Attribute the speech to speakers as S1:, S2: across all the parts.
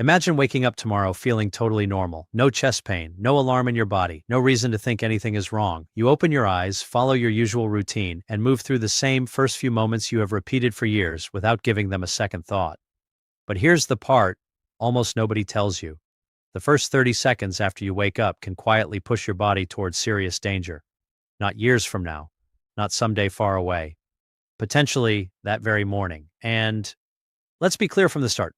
S1: Imagine waking up tomorrow feeling totally normal. No chest pain, no alarm in your body, no reason to think anything is wrong. You open your eyes, follow your usual routine, and move through the same first few moments you have repeated for years without giving them a second thought. But here's the part almost nobody tells you. The first 30 seconds after you wake up can quietly push your body towards serious danger. Not years from now, not someday far away, potentially that very morning. And let's be clear from the start.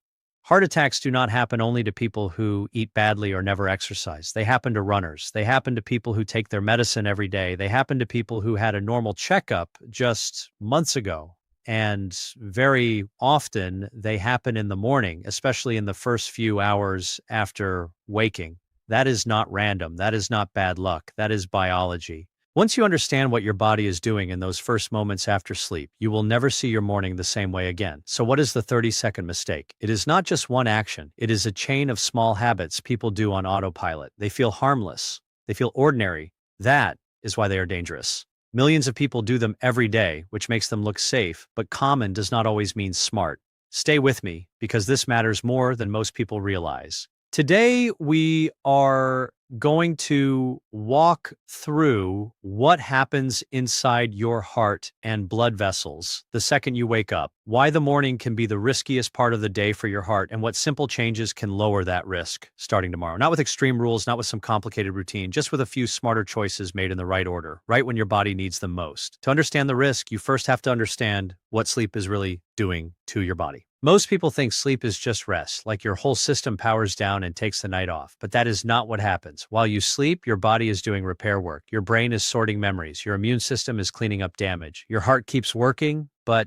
S1: Heart attacks do not happen only to people who eat badly or never exercise. They happen to runners. They happen to people who take their medicine every day. They happen to people who had a normal checkup just months ago. And very often they happen in the morning, especially in the first few hours after waking. That is not random. That is not bad luck. That is biology. Once you understand what your body is doing in those first moments after sleep, you will never see your morning the same way again. So what is the 30-second mistake? It is not just one action. It is a chain of small habits people do on autopilot. They feel harmless. They feel ordinary. That is why they are dangerous. Millions of people do them every day, which makes them look safe, but common does not always mean smart. Stay with me, because this matters more than most people realize. Today, we are going to walk through what happens inside your heart and blood vessels the second you wake up, why the morning can be the riskiest part of the day for your heart, and what simple changes can lower that risk starting tomorrow. Not with extreme rules, not with some complicated routine, just with a few smarter choices made in the right order, right when your body needs them most. To understand the risk, you first have to understand what sleep is really doing to your body. Most people think sleep is just rest, like your whole system powers down and takes the night off, but that is not what happens. While you sleep, your body is doing repair work. Your brain is sorting memories. Your immune system is cleaning up damage. Your heart keeps working, but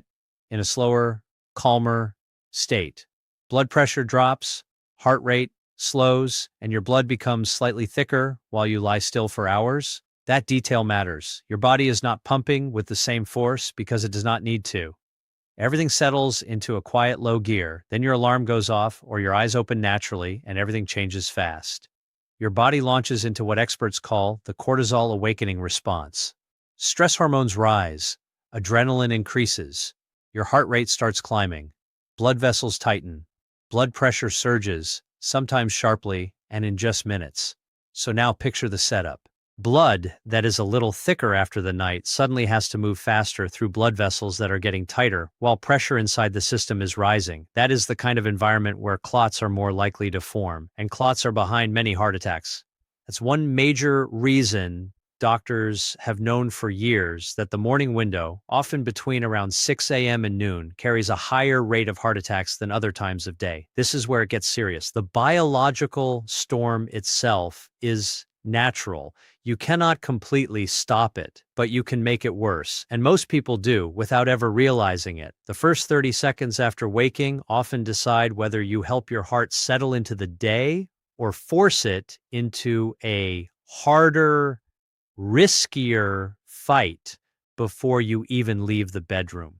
S1: in a slower, calmer state. Blood pressure drops, heart rate slows, and your blood becomes slightly thicker while you lie still for hours. That detail matters. Your body is not pumping with the same force because it does not need to. Everything settles into a quiet low gear, then your alarm goes off or your eyes open naturally and everything changes fast. Your body launches into what experts call the cortisol awakening response. Stress hormones rise, adrenaline increases, your heart rate starts climbing, blood vessels tighten, blood pressure surges, sometimes sharply and in just minutes. So now picture the setup. Blood that is a little thicker after the night suddenly has to move faster through blood vessels that are getting tighter, while pressure inside the system is rising. That is the kind of environment where clots are more likely to form, and clots are behind many heart attacks. That's one major reason doctors have known for years that the morning window, often between around 6 a.m. and noon, carries a higher rate of heart attacks than other times of day. This is where it gets serious. The biological storm itself is natural. You cannot completely stop it, but you can make it worse. And most people do without ever realizing it. The first 30 seconds after waking often decide whether you help your heart settle into the day or force it into a harder, riskier fight before you even leave the bedroom.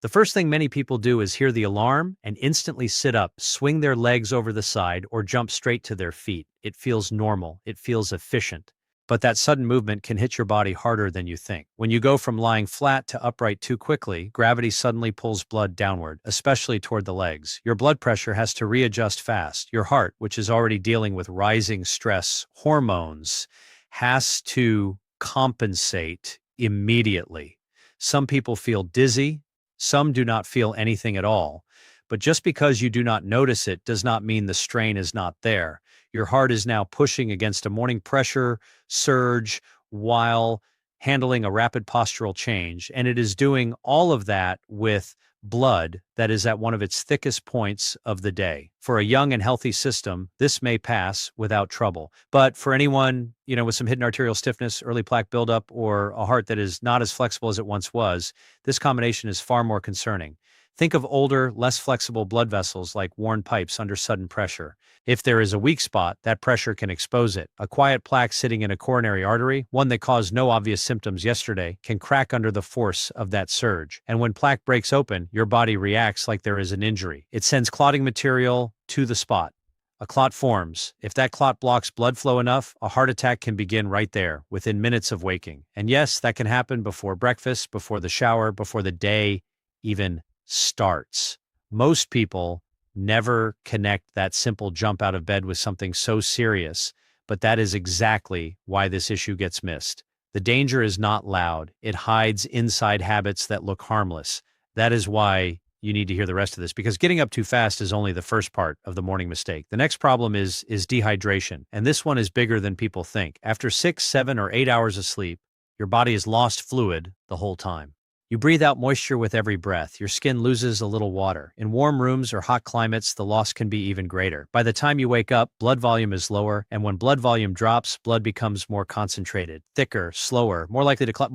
S1: The first thing many people do is hear the alarm and instantly sit up, swing their legs over the side, or jump straight to their feet. It feels normal. It feels efficient. But that sudden movement can hit your body harder than you think. When you go from lying flat to upright too quickly, gravity suddenly pulls blood downward, especially toward the legs. Your blood pressure has to readjust fast. Your heart, which is already dealing with rising stress hormones, has to compensate immediately. Some people feel dizzy. Some do not feel anything at all. But just because you do not notice it does not mean the strain is not there. Your heart is now pushing against a morning pressure surge while handling a rapid postural change, and it is doing all of that with blood that is at one of its thickest points of the day. For a young and healthy system, this may pass without trouble. But for anyone, with some hidden arterial stiffness, early plaque buildup, or a heart that is not as flexible as it once was, this combination is far more concerning. Think of older, less flexible blood vessels like worn pipes under sudden pressure. If there is a weak spot, that pressure can expose it. A quiet plaque sitting in a coronary artery, one that caused no obvious symptoms yesterday, can crack under the force of that surge. And when plaque breaks open, your body reacts like there is an injury. It sends clotting material to the spot. A clot forms. If that clot blocks blood flow enough, a heart attack can begin right there, within minutes of waking. And yes, that can happen before breakfast, before the shower, before the day even starts. Most people never connect that simple jump out of bed with something so serious, but that is exactly why this issue gets missed. The danger is not loud. It hides inside habits that look harmless. That is why you need to hear the rest of this, because getting up too fast is only the first part of the morning mistake. The next problem is dehydration, and this one is bigger than people think. After 6, 7, or 8 hours of sleep, your body has lost fluid the whole time. You breathe out moisture with every breath. Your skin loses a little water. In warm rooms or hot climates, the loss can be even greater. By the time you wake up, blood volume is lower, and when blood volume drops, blood becomes more concentrated, thicker, slower, more likely to clot.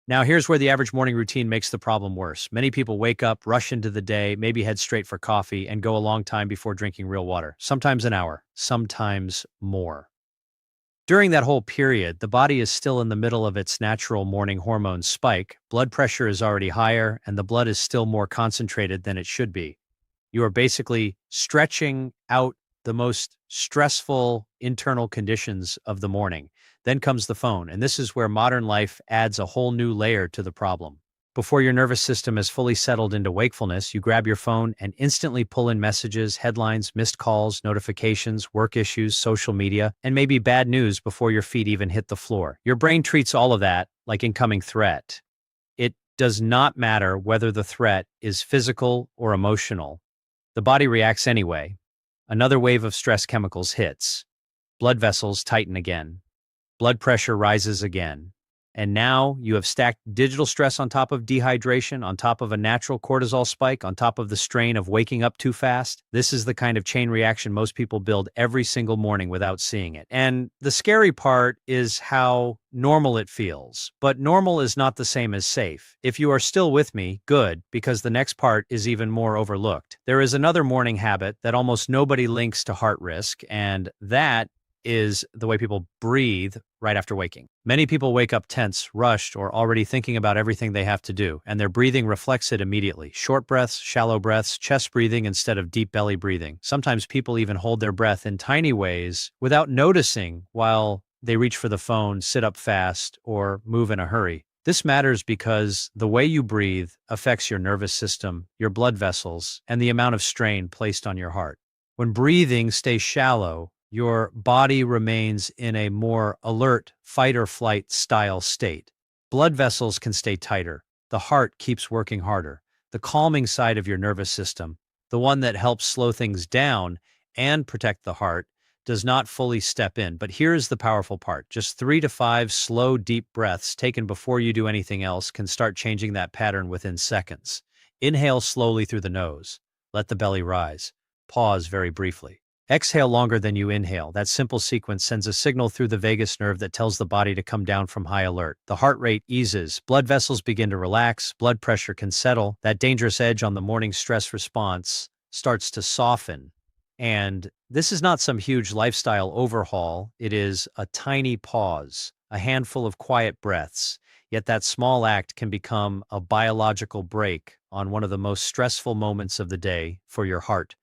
S1: Now, here's where the average morning routine makes the problem worse. Many people wake up, rush into the day, maybe head straight for coffee, and go a long time before drinking real water. Sometimes an hour, sometimes more. During that whole period, the body is still in the middle of its natural morning hormone spike, blood pressure is already higher, and the blood is still more concentrated than it should be. You are basically stretching out the most stressful internal conditions of the morning. Then comes the phone, and this is where modern life adds a whole new layer to the problem. Before your nervous system is fully settled into wakefulness, you grab your phone and instantly pull in messages, headlines, missed calls, notifications, work issues, social media, and maybe bad news before your feet even hit the floor. Your brain treats all of that like incoming threat. It does not matter whether the threat is physical or emotional. The body reacts anyway. Another wave of stress chemicals hits. Blood vessels tighten again. Blood pressure rises again. And now you have stacked digital stress on top of dehydration, on top of a natural cortisol spike, on top of the strain of waking up too fast. This is the kind of chain reaction most people build every single morning without seeing it. And the scary part is how normal it feels. But normal is not the same as safe. If you are still with me, good, because the next part is even more overlooked. There is another morning habit that almost nobody links to heart risk, and that is the way people breathe right after waking. Many people wake up tense, rushed, or already thinking about everything they have to do, and their breathing reflects it immediately. Short breaths, shallow breaths, chest breathing instead of deep belly breathing. Sometimes people even hold their breath in tiny ways without noticing while they reach for the phone, sit up fast, or move in a hurry. This matters because the way you breathe affects your nervous system, your blood vessels, and the amount of strain placed on your heart. When breathing stays shallow, your body remains in a more alert fight-or-flight style state. Blood vessels can stay tighter. The heart keeps working harder. The calming side of your nervous system, the one that helps slow things down and protect the heart, does not fully step in. But here's the powerful part. Just 3 to 5 slow, deep breaths taken before you do anything else can start changing that pattern within seconds. Inhale slowly through the nose. Let the belly rise. Pause very briefly. Exhale longer than you inhale. That simple sequence sends a signal through the vagus nerve that tells the body to come down from high alert. The heart rate eases, blood vessels begin to relax, blood pressure can settle. That dangerous edge on the morning stress response starts to soften. And this is not some huge lifestyle overhaul. It is a tiny pause, a handful of quiet breaths. Yet that small act can become a biological break on one of the most stressful moments of the day for your heart.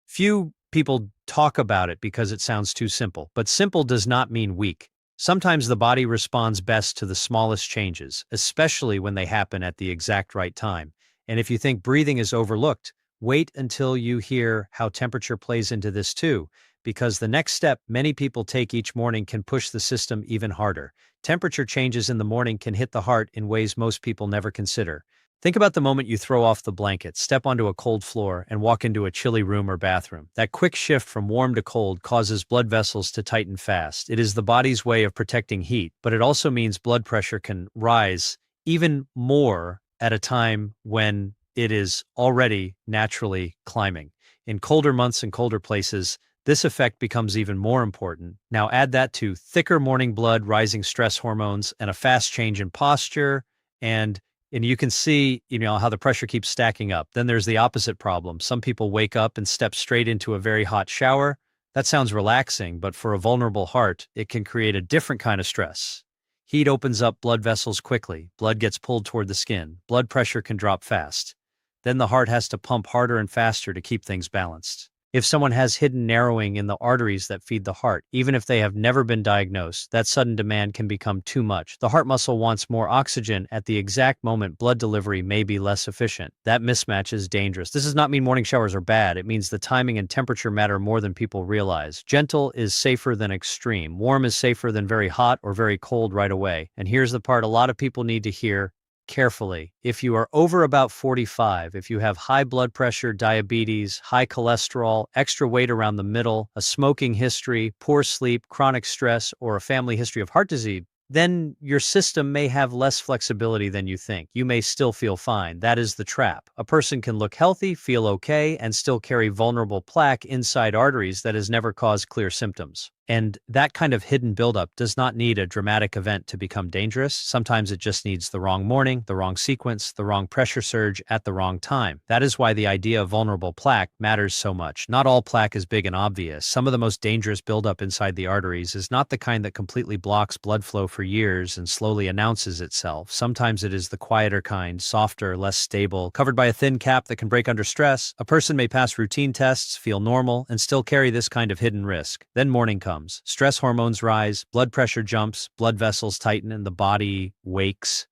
S1: Few people talk about it because it sounds too simple, but simple does not mean weak. Sometimes the body responds best to the smallest changes, especially when they happen at the exact right time. And if you think breathing is overlooked, wait until you hear how temperature plays into this too, because the next step many people take each morning can push the system even harder. Temperature changes in the morning can hit the heart in ways most people never consider. Think about the moment you throw off the blanket, step onto a cold floor, and walk into a chilly room or bathroom. That quick shift from warm to cold causes blood vessels to tighten fast. It is the body's way of protecting heat, but it also means blood pressure can rise even more at a time when it is already naturally climbing. In colder months and colder places, this effect becomes even more important. Now add that to thicker morning blood, rising stress hormones, and a fast change in posture, and you can see, how the pressure keeps stacking up. Then there's the opposite problem. Some people wake up and step straight into a very hot shower. That sounds relaxing, but for a vulnerable heart, it can create a different kind of stress. Heat opens up blood vessels quickly. Blood gets pulled toward the skin. Blood pressure can drop fast. Then the heart has to pump harder and faster to keep things balanced. If someone has hidden narrowing in the arteries that feed the heart, even if they have never been diagnosed, that sudden demand can become too much. The heart muscle wants more oxygen at the exact moment blood delivery may be less efficient. That mismatch is dangerous. This does not mean morning showers are bad. It means the timing and temperature matter more than people realize. Gentle is safer than extreme. Warm is safer than very hot or very cold right away. And here's the part a lot of people need to hear carefully. If you are over about 45, if you have high blood pressure, diabetes, high cholesterol, extra weight around the middle, a smoking history, poor sleep, chronic stress, or a family history of heart disease, then your system may have less flexibility than you think. You may still feel fine. That is the trap. A person can look healthy, feel okay, and still carry vulnerable plaque inside arteries that has never caused clear symptoms. And that kind of hidden buildup does not need a dramatic event to become dangerous. Sometimes it just needs the wrong morning, the wrong sequence, the wrong pressure surge at the wrong time. That is why the idea of vulnerable plaque matters so much. Not all plaque is big and obvious. Some of the most dangerous buildup inside the arteries is not the kind that completely blocks blood flow for years and slowly announces itself. Sometimes it is the quieter kind, softer, less stable, covered by a thin cap that can break under stress. A person may pass routine tests, feel normal, and still carry this kind of hidden risk. Then morning comes. Stress hormones rise, blood pressure jumps, blood vessels tighten, and the body wakes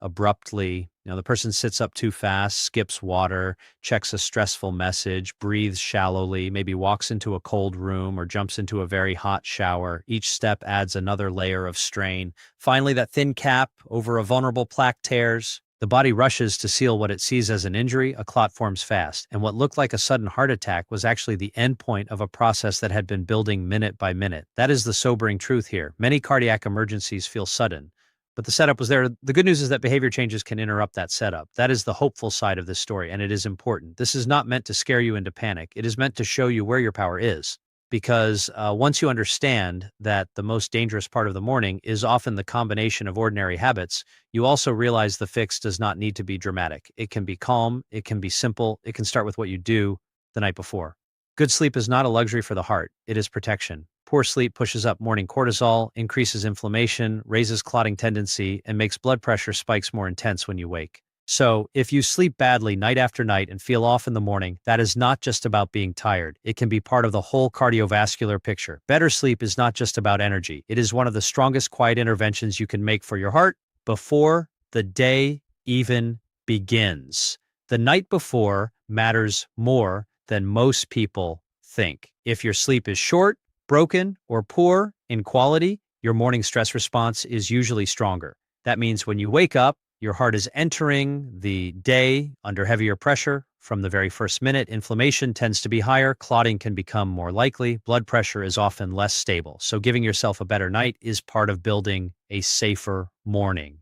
S1: abruptly. The person sits up too fast, skips water, checks a stressful message, breathes shallowly, maybe walks into a cold room or jumps into a very hot shower. Each step adds another layer of strain. Finally, that thin cap over a vulnerable plaque tears. The body rushes to seal what it sees as an injury, a clot forms fast, and what looked like a sudden heart attack was actually the end point of a process that had been building minute by minute. That is the sobering truth here. Many cardiac emergencies feel sudden, but the setup was there. The good news is that behavior changes can interrupt that setup. That is the hopeful side of this story, and it is important. This is not meant to scare you into panic. It is meant to show you where your power is. Because once you understand that the most dangerous part of the morning is often the combination of ordinary habits, you also realize the fix does not need to be dramatic. It can be calm, it can be simple, it can start with what you do the night before. Good sleep is not a luxury for the heart, it is protection. Poor sleep pushes up morning cortisol, increases inflammation, raises clotting tendency, and makes blood pressure spikes more intense when you wake. So, if you sleep badly night after night and feel off in the morning, that is not just about being tired. It can be part of the whole cardiovascular picture. Better sleep is not just about energy. It is one of the strongest quiet interventions you can make for your heart before the day even begins. The night before matters more than most people think. If your sleep is short, broken, or poor in quality, your morning stress response is usually stronger. That means when you wake up, your heart is entering the day under heavier pressure. From the very first minute, inflammation tends to be higher, clotting can become more likely, blood pressure is often less stable. So giving yourself a better night is part of building a safer morning.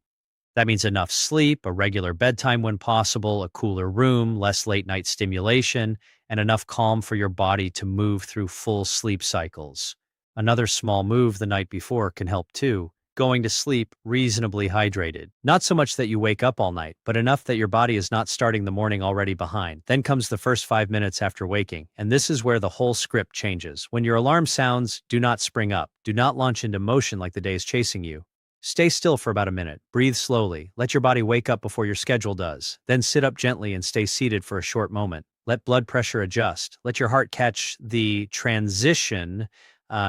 S1: That means enough sleep, a regular bedtime when possible, a cooler room, less late-night stimulation, and enough calm for your body to move through full sleep cycles. Another small move the night before can help too. Going to sleep reasonably hydrated. Not so much that you wake up all night, but enough that your body is not starting the morning already behind. Then comes the first 5 minutes after waking, and this is where the whole script changes. When your alarm sounds, do not spring up. Do not launch into motion like the day is chasing you. Stay still for about a minute. Breathe slowly. Let your body wake up before your schedule does. Then sit up gently and stay seated for a short moment. Let blood pressure adjust. Let your heart catch the transition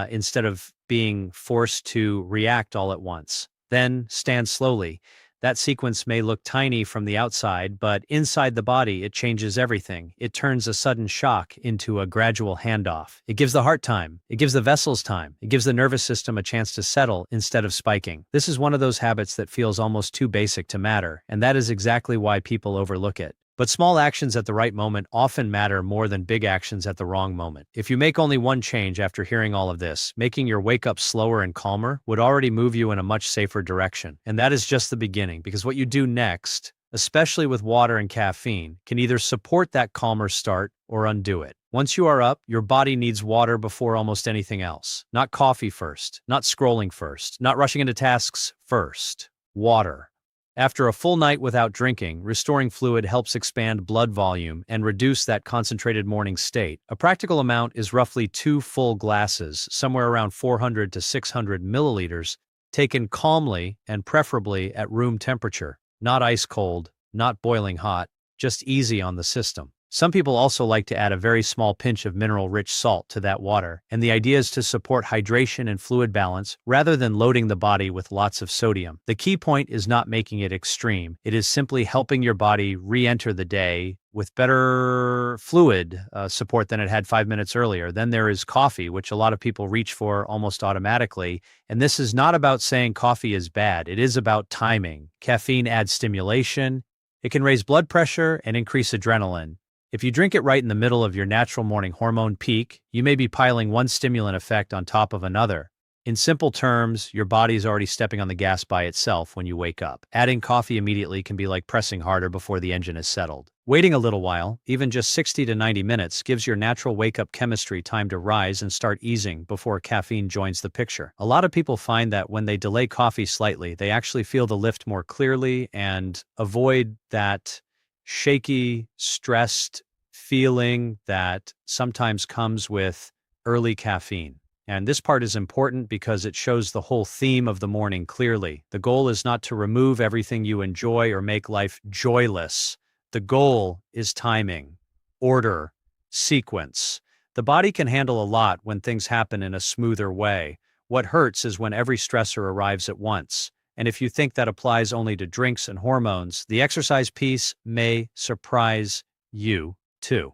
S1: instead of being forced to react all at once. Then stand slowly. That sequence may look tiny from the outside, but inside the body, it changes everything. It turns a sudden shock into a gradual handoff. It gives the heart time. It gives the vessels time. It gives the nervous system a chance to settle instead of spiking. This is one of those habits that feels almost too basic to matter, and that is exactly why people overlook it. But small actions at the right moment often matter more than big actions at the wrong moment. If you make only one change after hearing all of this, making your wake up slower and calmer would already move you in a much safer direction. And that is just the beginning, because what you do next, especially with water and caffeine, can either support that calmer start or undo it. Once you are up, your body needs water before almost anything else. Not coffee first, not scrolling first, not rushing into tasks first. Water. After a full night without drinking, restoring fluid helps expand blood volume and reduce that concentrated morning state. A practical amount is roughly 2 full glasses, somewhere around 400 to 600 milliliters, taken calmly and preferably at room temperature. Not ice cold, not boiling hot, just easy on the system. Some people also like to add a very small pinch of mineral-rich salt to that water, and the idea is to support hydration and fluid balance rather than loading the body with lots of sodium. The key point is not making it extreme. It is simply helping your body re-enter the day with better fluid support than it had 5 minutes earlier. Then there is coffee, which a lot of people reach for almost automatically. And this is not about saying coffee is bad. It is about timing. Caffeine adds stimulation. It can raise blood pressure and increase adrenaline. If you drink it right in the middle of your natural morning hormone peak, you may be piling one stimulant effect on top of another. In simple terms, your body is already stepping on the gas by itself when you wake up. Adding coffee immediately can be like pressing harder before the engine is settled. Waiting a little while, even just 60 to 90 minutes, gives your natural wake-up chemistry time to rise and start easing before caffeine joins the picture. A lot of people find that when they delay coffee slightly, they actually feel the lift more clearly and avoid that shaky, stressed feeling that sometimes comes with early caffeine. And this part is important because it shows the whole theme of the morning clearly. The goal is not to remove everything you enjoy or make life joyless. The goal is timing, order, sequence. The body can handle a lot when things happen in a smoother way. What hurts is when every stressor arrives at once. And if you think that applies only to drinks and hormones, the exercise piece may surprise you too.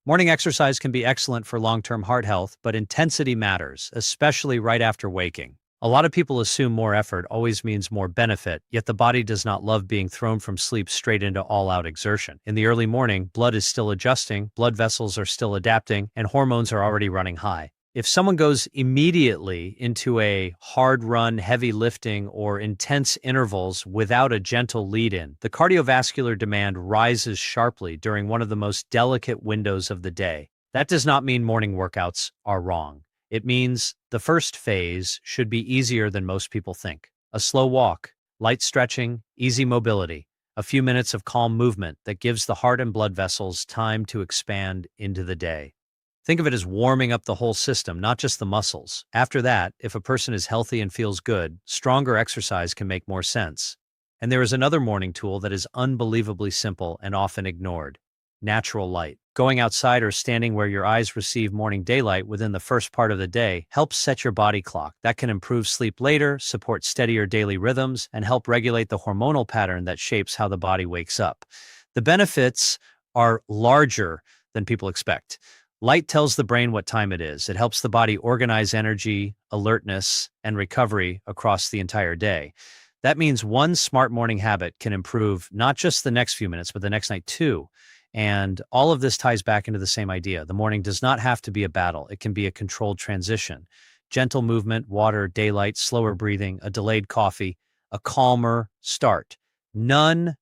S1: Morning exercise can be excellent for long-term heart health, but intensity matters, especially right after waking. A lot of people assume more effort always means more benefit, yet the body does not love being thrown from sleep straight into all-out exertion. In the early morning, blood is still adjusting, blood vessels are still adapting, and hormones are already running high. If someone goes immediately into a hard run, heavy lifting, or intense intervals without a gentle lead-in, the cardiovascular demand rises sharply during one of the most delicate windows of the day. That does not mean morning workouts are wrong. It means the first phase should be easier than most people think. A slow walk, light stretching, easy mobility, a few minutes of calm movement that gives the heart and blood vessels time to expand into the day. Think of it as warming up the whole system, not just the muscles. After that, if a person is healthy and feels good, stronger exercise can make more sense. And there is another morning tool that is unbelievably simple and often ignored: natural light. Going outside or standing where your eyes receive morning daylight within the first part of the day helps set your body clock. That can improve sleep later, support steadier daily rhythms, and help regulate the hormonal pattern that shapes how the body wakes up. The benefits are larger than people expect. Light tells the brain what time it is. It helps the body organize energy, alertness, and recovery across the entire day. That means one smart morning habit can improve not just the next few minutes, but the next night too. And all of this ties back into the same idea. The morning does not have to be a battle. It can be a controlled transition. Gentle movement, water, daylight, slower breathing, a delayed coffee, a calmer start. None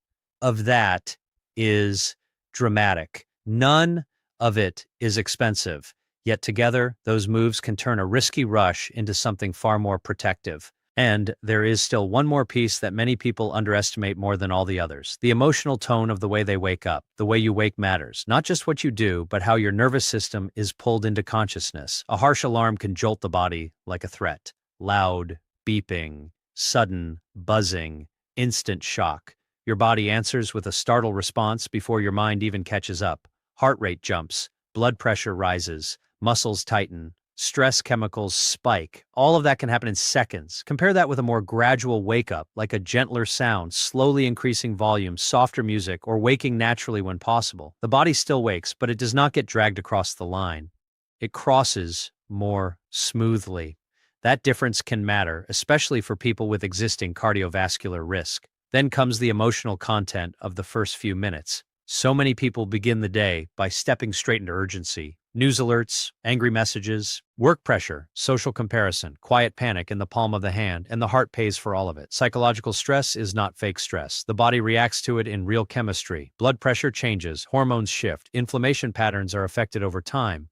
S1: of that is dramatic. None of it is expensive. Yet together, those moves can turn a risky rush into something far more protective. And there is still one more piece that many people underestimate more than all the others: the emotional tone of the way they wake up. The way you wake matters, not just what you do, but how your nervous system is pulled into consciousness. A harsh alarm can jolt the body like a threat. Loud, beeping, sudden, buzzing, instant shock. Your body answers with a startled response before your mind even catches up. Heart rate jumps, blood pressure rises, muscles tighten, stress chemicals spike. All of that can happen in seconds. Compare that with a more gradual wake-up, like a gentler sound, slowly increasing volume, softer music, or waking naturally when possible. The body still wakes, but it does not get dragged across the line. It crosses more smoothly. That difference can matter, especially for people with existing cardiovascular risk. Then comes the emotional content of the first few minutes. So many people begin the day by stepping straight into urgency. News alerts, angry messages, work pressure, social comparison, quiet panic in the palm of the hand, and the heart pays for all of it. Psychological stress is not fake stress. The body reacts to it in real chemistry. Blood pressure changes, hormones shift, inflammation patterns are affected over time.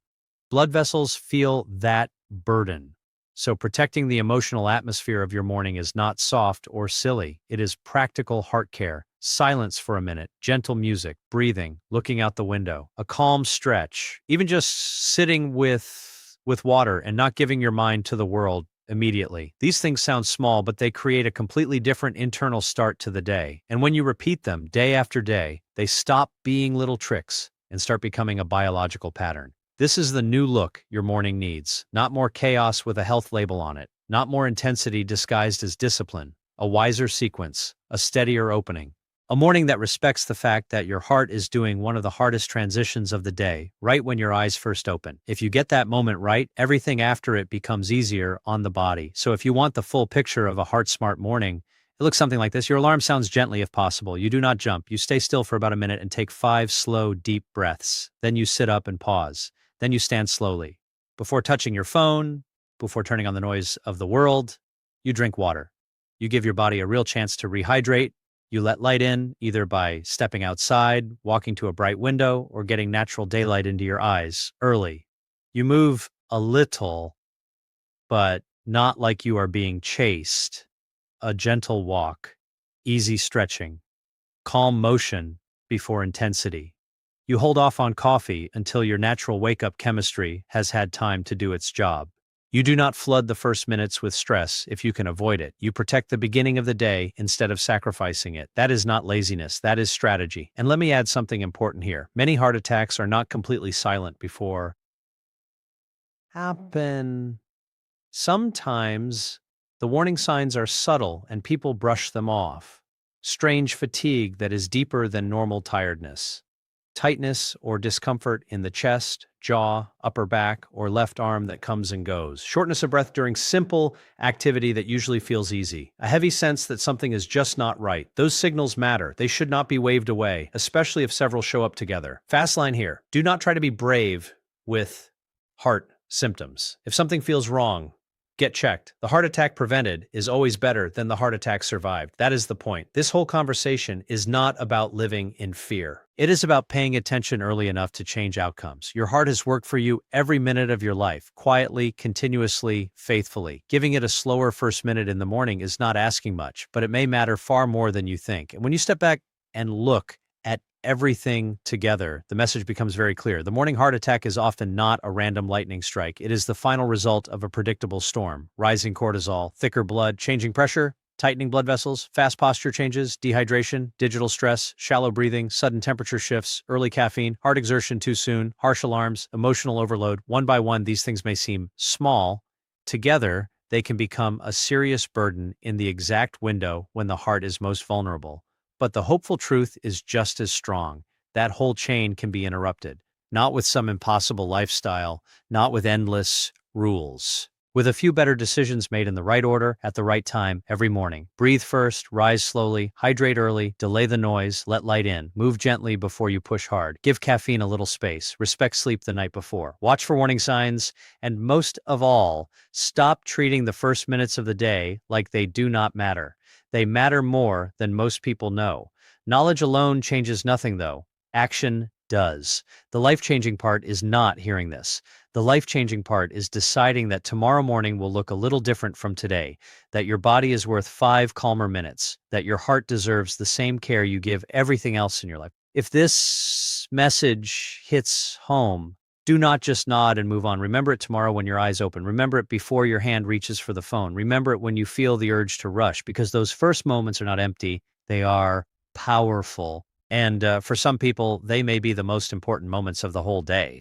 S1: Blood vessels feel that burden. So protecting the emotional atmosphere of your morning is not soft or silly. It is practical heart care. Silence for a minute, gentle music, breathing, looking out the window, a calm stretch, even just sitting with water and not giving your mind to the world immediately. These things sound small, but they create a completely different internal start to the day. And when you repeat them day after day, they stop being little tricks and start becoming a biological pattern. This is the new look your morning needs. Not more chaos with a health label on it. Not more intensity disguised as discipline. A wiser sequence. A steadier opening. A morning that respects the fact that your heart is doing one of the hardest transitions of the day, right when your eyes first open. If you get that moment right, everything after it becomes easier on the body. So if you want the full picture of a heart-smart morning, it looks something like this. Your alarm sounds gently if possible. You do not jump. You stay still for about a minute and take 5 slow, deep breaths. Then you sit up and pause. Then you stand slowly. Before touching your phone, before turning on the noise of the world, you drink water. You give your body a real chance to rehydrate. You let light in, either by stepping outside, walking to a bright window, or getting natural daylight into your eyes early. You move a little, but not like you are being chased. A gentle walk, easy stretching, calm motion before intensity. You hold off on coffee until your natural wake-up chemistry has had time to do its job. You do not flood the first minutes with stress if you can avoid it. You protect the beginning of the day instead of sacrificing it. That is not laziness, that is strategy. And let me add something important here. Many heart attacks are not completely silent before happen. Sometimes the warning signs are subtle and people brush them off. Strange fatigue that is deeper than normal tiredness. Tightness or discomfort in the chest, jaw, upper back, or left arm that comes and goes. Shortness of breath during simple activity that usually feels easy. A heavy sense that something is just not right. Those signals matter. They should not be waved away, especially if several show up together. Fast line here. Do not try to be brave with heart symptoms. If something feels wrong, get checked. The heart attack prevented is always better than the heart attack survived. That is the point. This whole conversation is not about living in fear. It is about paying attention early enough to change outcomes. Your heart has worked for you every minute of your life, quietly, continuously, faithfully. Giving it a slower first minute in the morning is not asking much, but it may matter far more than you think. And when you step back and look at everything together, the message becomes very clear. The morning heart attack is often not a random lightning strike. It is the final result of a predictable storm. Rising cortisol, thicker blood, changing pressure, tightening blood vessels, fast posture changes, dehydration, digital stress, shallow breathing, sudden temperature shifts, early caffeine, heart exertion too soon, harsh alarms, emotional overload. One by one, these things may seem small. Together, they can become a serious burden in the exact window when the heart is most vulnerable. But the hopeful truth is just as strong. That whole chain can be interrupted, not with some impossible lifestyle, not with endless rules. With a few better decisions made in the right order, at the right time, every morning. Breathe first, rise slowly, hydrate early, delay the noise, let light in, move gently before you push hard, give caffeine a little space, respect sleep the night before, watch for warning signs, and most of all, stop treating the first minutes of the day like they do not matter. They matter more than most people know. Knowledge alone changes nothing, though. Action does. The life-changing part is not hearing this. The life-changing part is deciding that tomorrow morning will look a little different from today, that your body is worth 5 calmer minutes, that your heart deserves the same care you give everything else in your life. If this message hits home, do not just nod and move on. Remember it tomorrow when your eyes open. Remember it before your hand reaches for the phone. Remember it when you feel the urge to rush, because those first moments are not empty. They are powerful. And for some people, they may be the most important moments of the whole day.